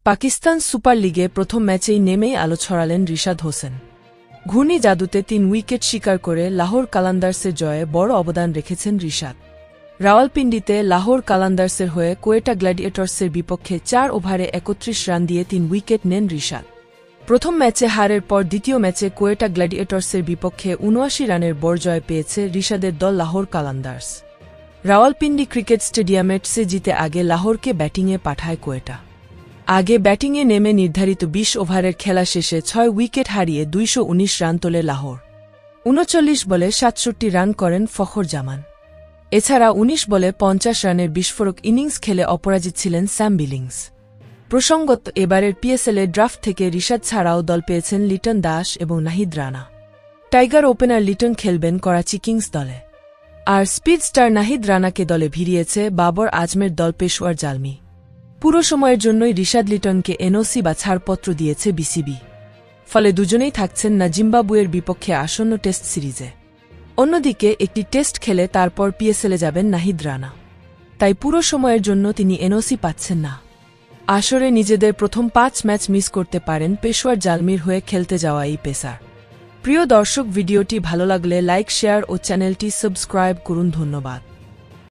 Pakistan super লিগে প্রথম ম্যাচেই নেমেই আলো ছড়ালেন রিশাদ হোসেন। ঘূর্ণি জাদুতে ৩ উইকেট শিকার করে লাহোর কালান্দার্সের জয়ে বড় অবদান রেখেছেন রিশাদ। রাওয়ালপিন্ডিতে লাহোর কালান্দার্সের হয়ে কোয়েটা গ্ল্যাডিয়েটর্সের বিপক্ষে ৪ ওভারে ৩১ রান দিয়ে ৩ উইকেট নেন রিশাদ। প্রথম ম্যাচে হারের পর দ্বিতীয় ম্যাচে কোয়েটা গ্ল্যাডিয়েটর্সের বিপক্ষে ৭৯ রানের বড় জয় পেয়েছে রিশাদের দল লাহোর কালান্দার্স। রাওয়ালপিন্ডি ক্রিকেট স্টেডিয়ামে টসে জিতে আগে লাহোরকে ব্যাটিংয়ে পাঠায় কোয়েটা। আগে ব্যাটিংয়ে নেমে নির্ধারিত ২০ ওভারের খেলা শেষে ৬ উইকেট হারিয়ে ২১৯ রান তোলে লাহোর। ৩৯ বলে ৬৭ রান করেন ফখর জামান। এছাড়া ১৯ বলে ৫০ রানের বিস্ফোরক ইনিংস খেলে অপরাজিত ছিলেন স্যাম বিলিংস। প্রসঙ্গত, এবারের পিএসএলে ড্রাফট থেকে রিশাদ ছাড়াও দল পেয়েছেন লিটন দাস এবং নাহিদ রানা। টাইগার ওপেনার লিটন খেলবেন করাচি কিংস দলে, আর স্পিড স্টার নাহিদ রানাকে দলে ভিড়িয়েছে বাবর আজমের দল পেশোয়ার জালমি। পুরো সময়ের জন্যই রিশাদ লিটনকে এনওসি বা ছাড়পত্র দিয়েছে বিসিবি। ফলে দুজনেই থাকছেন না জিম্বাবুয়ের বিপক্ষে আসন্ন টেস্ট সিরিজে। অন্যদিকে একটি টেস্ট খেলে তারপর পিএসএলে যাবেন নাহিদ রানা, তাই পুরো সময়ের জন্য তিনি এনওসি পাচ্ছেন না। আসরে নিজেদের প্রথম ৫ ম্যাচ মিস করতে পারেন পেশোয়ার জালমির হয়ে খেলতে যাওয়া এই পেসার। প্রিয় দর্শক, ভিডিওটি ভালো লাগলে লাইক, শেয়ার ও চ্যানেলটি সাবস্ক্রাইব করুন। ধন্যবাদ।